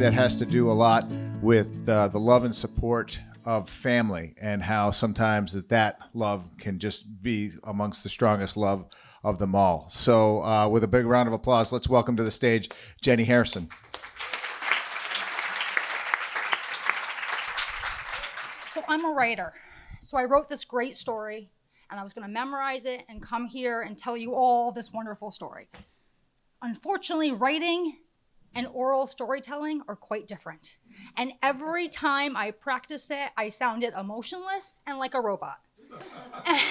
that has to do a lot with the love and support of family, and how sometimes that love can just be amongst the strongest love of them all. So with a big round of applause, let's welcome to the stage Jenny Harrison. So I'm a writer. So I wrote this great story, and I was going to memorize it and come here and tell you all this wonderful story. Unfortunately, writing and oral storytelling are quite different. And every time I practiced it, I sounded emotionless and like a robot.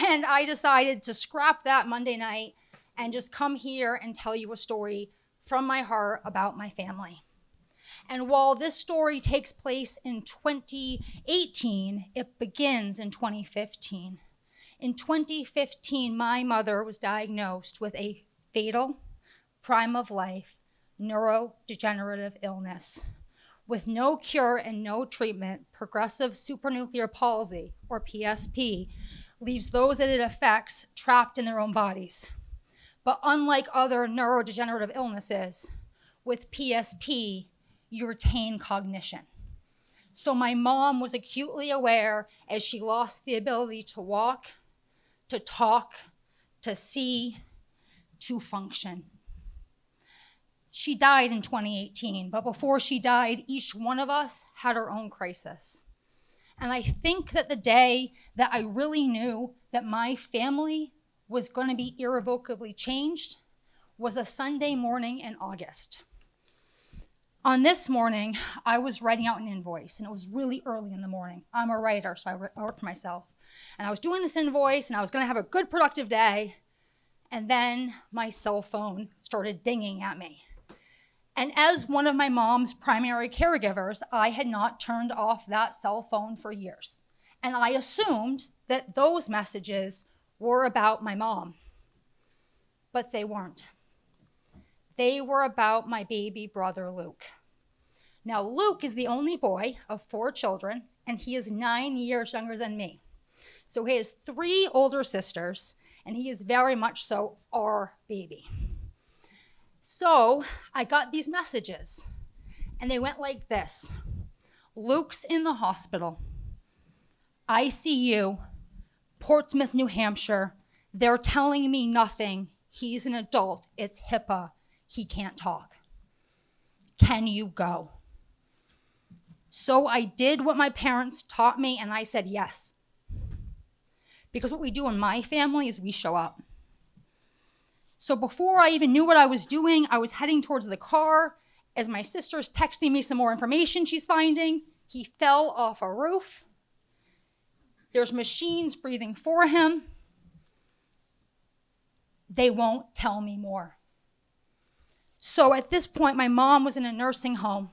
And I decided to scrap that Monday night and just come here and tell you a story from my heart about my family. And while this story takes place in 2018, it begins in 2015. In 2015, my mother was diagnosed with a fatal, prime of life, neurodegenerative illness. With no cure and no treatment, progressive supranuclear palsy, or PSP, leaves those that it affects trapped in their own bodies. But unlike other neurodegenerative illnesses, with PSP, you retain cognition. So my mom was acutely aware as she lost the ability to walk, to talk, to see, to function. She died in 2018, but before she died, each one of us had our own crisis. And I think that the day that I really knew that my family was going to be irrevocably changed was a Sunday morning in August. On this morning, I was writing out an invoice, and it was really early in the morning. I'm a writer, so I work for myself. And I was doing this invoice, and I was going to have a good, productive day, and then my cell phone started dinging at me. And as one of my mom's primary caregivers, I had not turned off that cell phone for years. And I assumed that those messages were about my mom. But they weren't. They were about my baby brother, Luke. Now, Luke is the only boy of 4 children, and he is 9 years younger than me. So he has 3 older sisters, and he is very much so our baby. So I got these messages, and they went like this. Luke's in the hospital. ICU, Portsmouth, New Hampshire. They're telling me nothing. He's an adult. It's HIPAA. He can't talk. Can you go? So I did what my parents taught me, and I said yes. Because what we do in my family is we show up. So before I even knew what I was doing, I was heading towards the car as my sister's texting me some more information she's finding. He fell off a roof. There's machines breathing for him. They won't tell me more. So at this point, my mom was in a nursing home,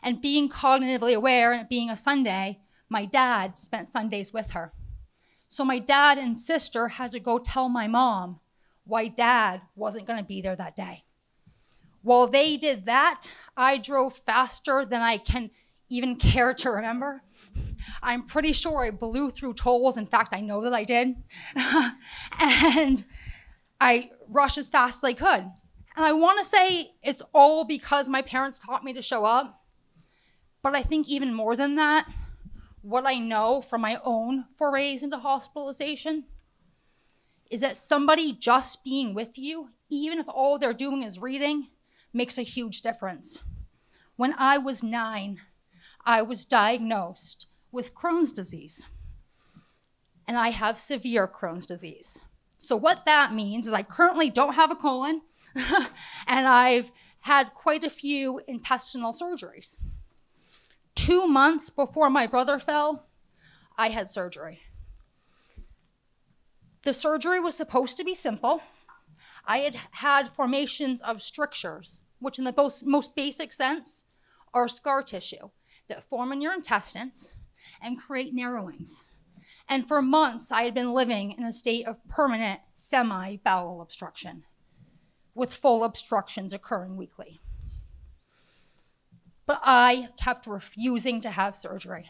and being cognitively aware and it being a Sunday, my dad spent Sundays with her. So my dad and sister had to go tell my mom why dad wasn't going to be there that day. While they did that, I drove faster than I can even care to remember. I'm pretty sure I blew through tolls. In fact, I know that I did. And I rushed as fast as I could. And I want to say it's all because my parents taught me to show up. But I think even more than that, what I know from my own forays into hospitalization is that somebody just being with you, even if all they're doing is reading, makes a huge difference. When I was 9, I was diagnosed with Crohn's disease. And I have severe Crohn's disease. So what that means is I currently don't have a colon, and I've had quite a few intestinal surgeries. 2 months before my brother fell, I had surgery. The surgery was supposed to be simple. I had had formations of strictures, which in the most basic sense are scar tissue that form in your intestines and create narrowings. And for months, I had been living in a state of permanent semi-bowel obstruction, with full obstructions occurring weekly. But I kept refusing to have surgery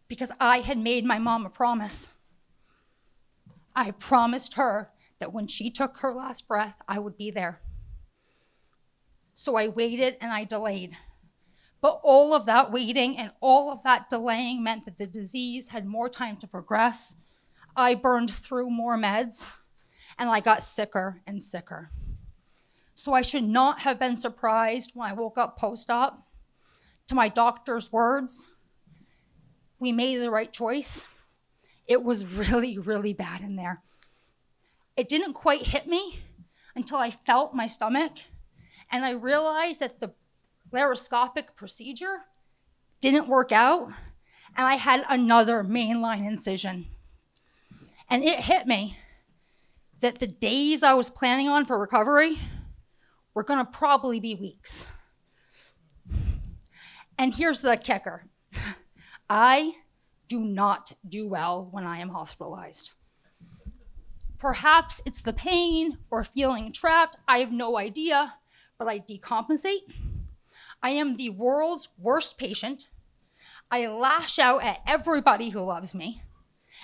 because I had made my mom a promise. I promised her that when she took her last breath, I would be there. So I waited and I delayed. But all of that waiting and all of that delaying meant that the disease had more time to progress. I burned through more meds, and I got sicker and sicker. So I should not have been surprised when I woke up post-op to my doctor's words, "We made the right choice." It was really, really bad in there. It didn't quite hit me until I felt my stomach, and I realized that the laparoscopic procedure didn't work out, and I had another mainline incision. And it hit me that the days I was planning on for recovery were gonna probably be weeks. And here's the kicker. I do not do well when I am hospitalized. Perhaps it's the pain or feeling trapped, I have no idea, but I decompensate. I am the world's worst patient. I lash out at everybody who loves me,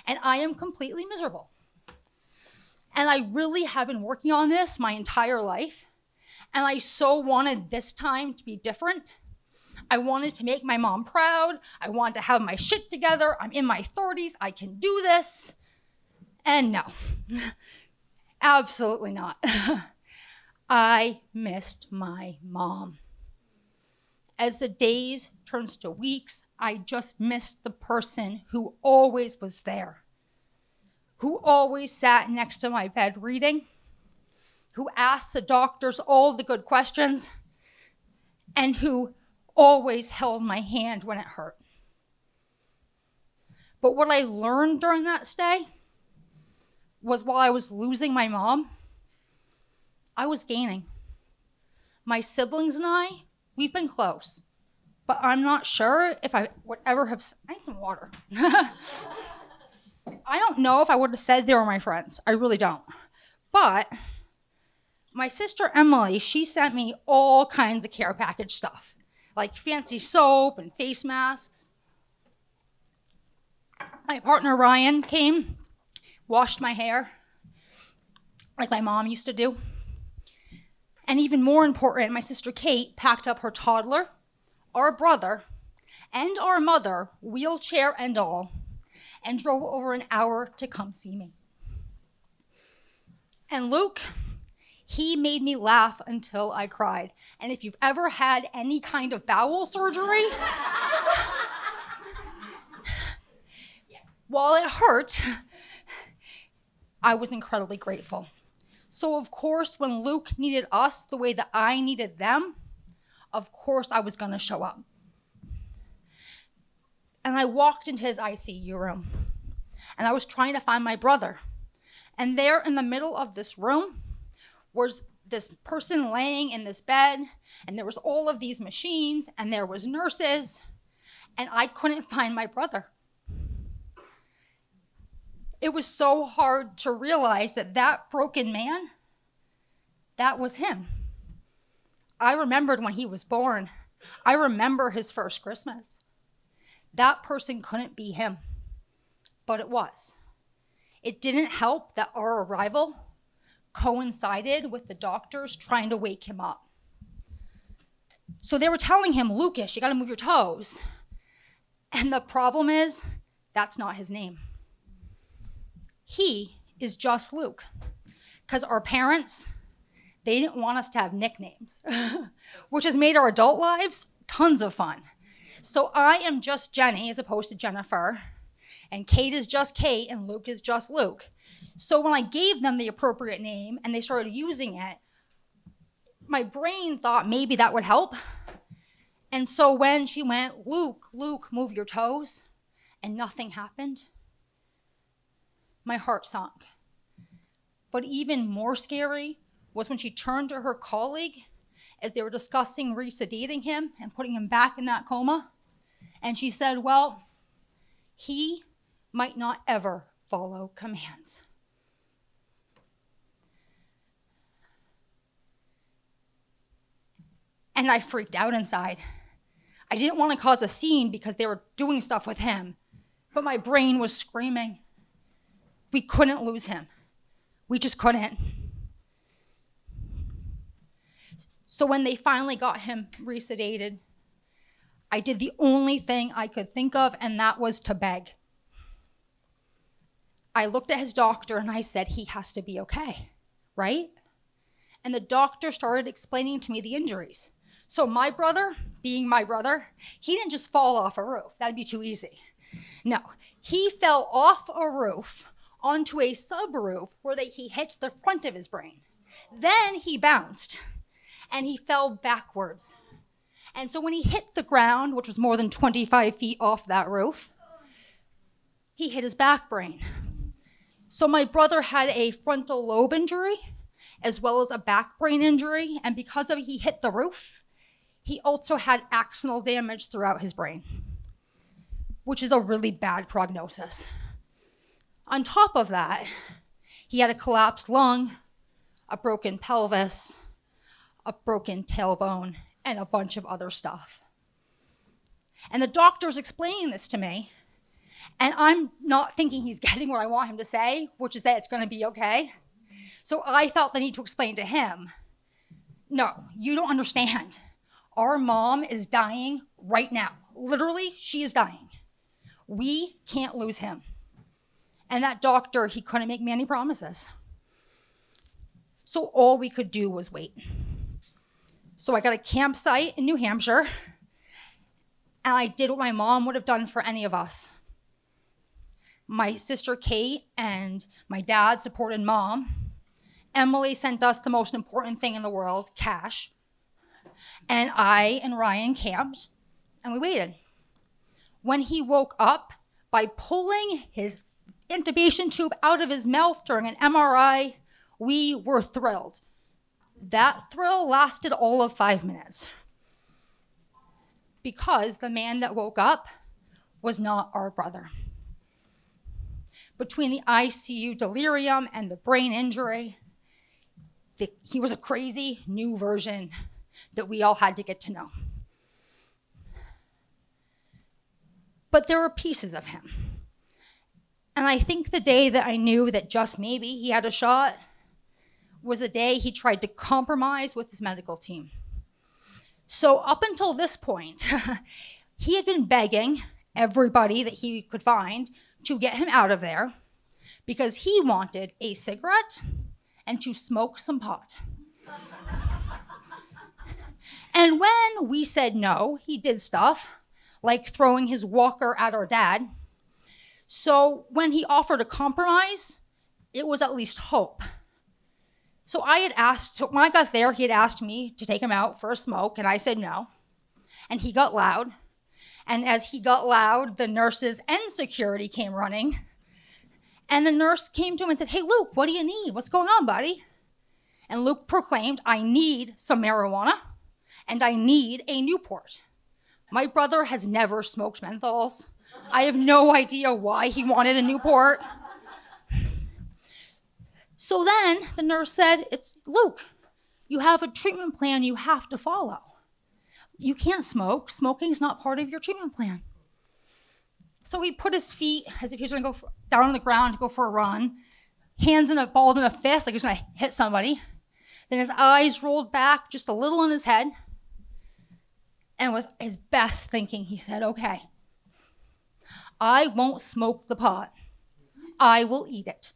and I am completely miserable. And I really have been working on this my entire life, and I so wanted this time to be different. I wanted to make my mom proud. I wanted to have my shit together. I'm in my 30s. I can do this. And no, absolutely not. I missed my mom. As the days turns to weeks, I just missed the person who always was there, who always sat next to my bed reading, who asked the doctors all the good questions, and who always held my hand when it hurt. But what I learned during that stay was while I was losing my mom, I was gaining. My siblings and I, we've been close, but I'm not sure if I would ever have, I need some water. I don't know if I would have said they were my friends. I really don't. But my sister Emily, she sent me all kinds of care package stuff, like fancy soap and face masks. My partner Ryan came, washed my hair, like my mom used to do. And even more important, my sister Kate packed up her toddler, our brother, and our mother, wheelchair and all, and drove over an hour to come see me. And Luke, he made me laugh until I cried. And if you've ever had any kind of bowel surgery, while it hurt, I was incredibly grateful. So of course, when Luke needed us the way that I needed them, of course I was gonna show up. And I walked into his ICU room, and I was trying to find my brother. And there in the middle of this room was this person laying in this bed, and there was all of these machines, and there was nurses, and I couldn't find my brother. It was so hard to realize that that broken man, that was him. I remembered when he was born. I remember his first Christmas. That person couldn't be him, but it was. It didn't help that our arrival coincided with the doctors trying to wake him up. So they were telling him, "Lucas, you gotta move your toes." And the problem is, that's not his name. He is just Luke, because our parents, they didn't want us to have nicknames, which has made our adult lives tons of fun. So I am just Jenny as opposed to Jennifer, and Kate is just Kate, and Luke is just Luke. So when I gave them the appropriate name and they started using it, my brain thought maybe that would help. And so when she went, "Luke, Luke, move your toes," and nothing happened, my heart sunk. But even more scary was when she turned to her colleague as they were discussing resedating him and putting him back in that coma. And she said, "Well, he might not ever follow commands." And I freaked out inside. I didn't want to cause a scene because they were doing stuff with him, but my brain was screaming. We couldn't lose him. We just couldn't. So when they finally got him resedated, I did the only thing I could think of, and that was to beg. I looked at his doctor and I said, he has to be okay, right? And the doctor started explaining to me the injuries. So my brother, being my brother, he didn't just fall off a roof. That'd be too easy. No, he fell off a roof onto a subroof where he hit the front of his brain. Then he bounced and he fell backwards. And so when he hit the ground, which was more than 25 feet off that roof, he hit his back brain. So my brother had a frontal lobe injury as well as a back brain injury. And because of he hit the roof, he also had axonal damage throughout his brain, which is a really bad prognosis. On top of that, he had a collapsed lung, a broken pelvis, a broken tailbone, and a bunch of other stuff. And the doctor's explaining this to me, and I'm not thinking he's getting what I want him to say, which is that it's going to be okay. So I felt the need to explain to him, no, you don't understand. Our mom is dying right now. Literally, she is dying. We can't lose him. And that doctor, he couldn't make me any promises. So all we could do was wait. So I got a campsite in New Hampshire, and I did what my mom would have done for any of us. My sister Kate and my dad supported mom. Emily sent us the most important thing in the world, cash. And I and Ryan camped, and we waited. When he woke up, by pulling his intubation tube out of his mouth during an MRI, we were thrilled. That thrill lasted all of 5 minutes because the man that woke up was not our brother. Between the ICU delirium and the brain injury, he was a crazy new version that we all had to get to know. But there were pieces of him. And I think the day that I knew that just maybe he had a shot was the day he tried to compromise with his medical team. So up until this point, he had been begging everybody that he could find to get him out of there because he wanted a cigarette and to smoke some pot. And when we said no, he did stuff like throwing his walker at our dad. So when he offered a compromise, it was at least hope. So I had asked, when I got there, he had asked me to take him out for a smoke, and I said no. And he got loud. And as he got loud, the nurses and security came running. And the nurse came to him and said, "Hey, Luke, what do you need? What's going on, buddy?" And Luke proclaimed, "I need some marijuana, and I need a Newport." My brother has never smoked menthols. I have no idea why he wanted a Newport. So then the nurse said, "It's Luke, you have a treatment plan you have to follow. You can't smoke. Smoking is not part of your treatment plan." So he put his feet as if he was going to go down on the ground to go for a run, hands in a balled in a fist like he was going to hit somebody. Then his eyes rolled back just a little in his head. And with his best thinking, he said, "Okay, I won't smoke the pot. I will eat it."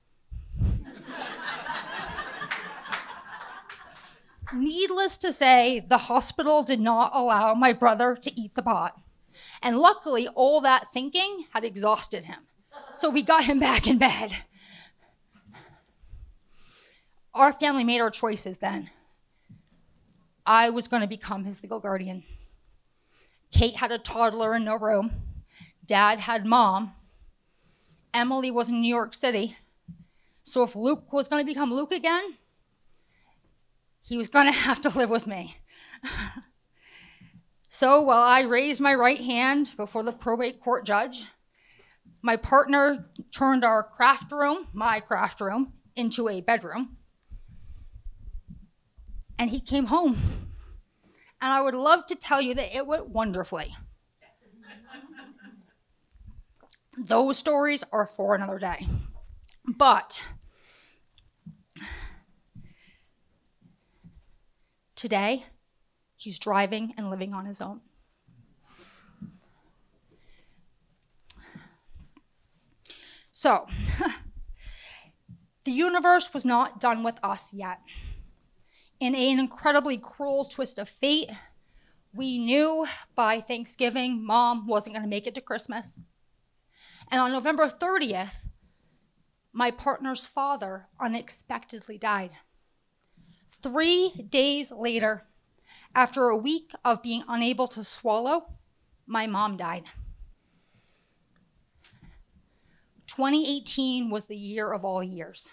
Needless to say, the hospital did not allow my brother to eat the pot. And luckily, all that thinking had exhausted him. So we got him back in bed. Our family made our choices then. I was going to become his legal guardian. Kate had a toddler in no room. Dad had mom. Emily was in New York City. So if Luke was going to become Luke again, he was going to have to live with me. So while I raised my right hand before the probate court judge, my partner turned our craft room, my craft room, into a bedroom. And he came home. And I would love to tell you that it went wonderfully. Those stories are for another day. But today, he's driving and living on his own. So, the universe was not done with us yet. In an incredibly cruel twist of fate, we knew by Thanksgiving Mom wasn't going to make it to Christmas. And on November 30th, my partner's father unexpectedly died. 3 days later, after a week of being unable to swallow, my mom died. 2018 was the year of all years.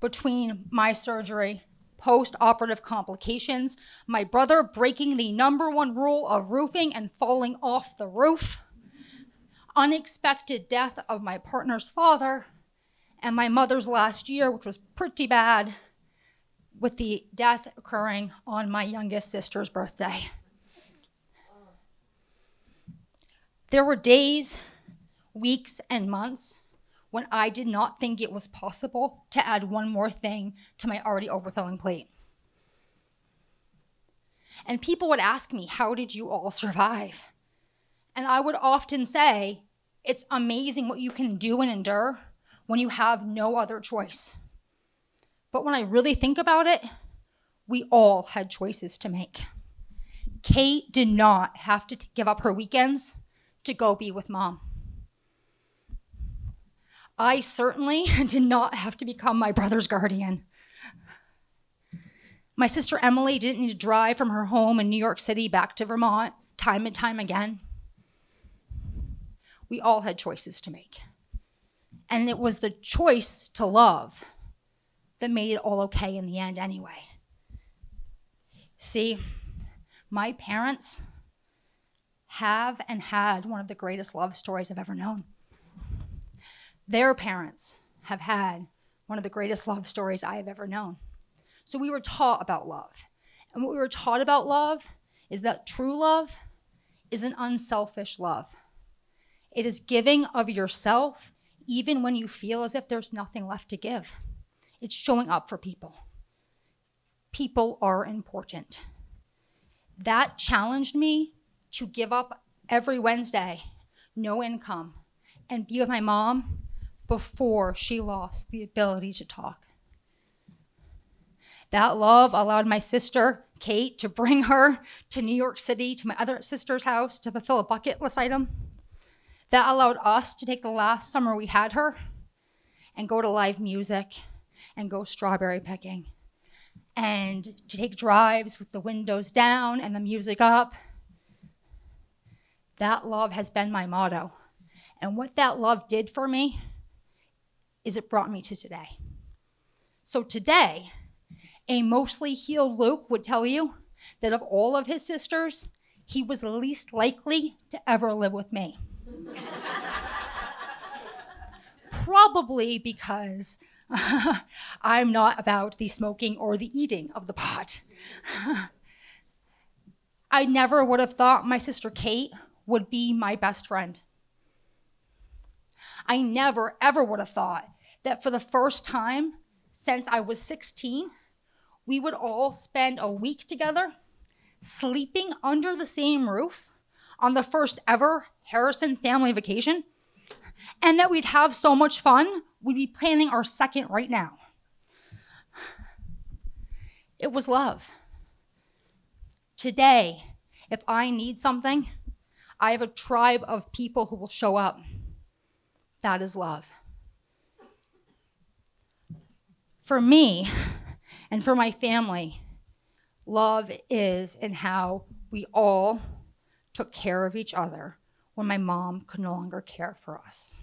Between my surgery, post-operative complications, my brother breaking the #1 rule of roofing and falling off the roof, unexpected death of my partner's father, and my mother's last year, which was pretty bad, with the death occurring on my youngest sister's birthday. There were days, weeks, and months when I did not think it was possible to add one more thing to my already overfilling plate. And people would ask me, how did you all survive? And I would often say, it's amazing what you can do and endure when you have no other choice. But when I really think about it, we all had choices to make. Kate did not have to give up her weekends to go be with Mom. I certainly did not have to become my brother's guardian. My sister Emily didn't need to drive from her home in New York City back to Vermont time and time again. We all had choices to make. And it was the choice to love that made it all okay in the end anyway. See, my parents have and had one of the greatest love stories I've ever known. Their parents have had one of the greatest love stories I have ever known. So we were taught about love. And what we were taught about love is that true love is an unselfish love. It is giving of yourself even when you feel as if there's nothing left to give. It's showing up for people. People are important. That challenged me to give up every Wednesday, no income, and be with my mom before she lost the ability to talk. That love allowed my sister, Kate, to bring her to New York City to my other sister's house to fulfill a bucket list item. That allowed us to take the last summer we had her and go to live music and go strawberry picking and to take drives with the windows down and the music up. That love has been my motto. And what that love did for me is it brought me to today. So today, a mostly healed Luke would tell you that of all of his sisters, he was least likely to ever live with me. Probably because I'm not about the smoking or the eating of the pot. I never would have thought my sister Kate would be my best friend. I never, ever would have thought that for the first time since I was 16, we would all spend a week together, sleeping under the same roof on the first ever Harrison family vacation, and that we'd have so much fun, we'd be planning our second right now. It was love. Today, if I need something, I have a tribe of people who will show up. That is love. For me and for my family, love is in how we all took care of each other when my mom could no longer care for us.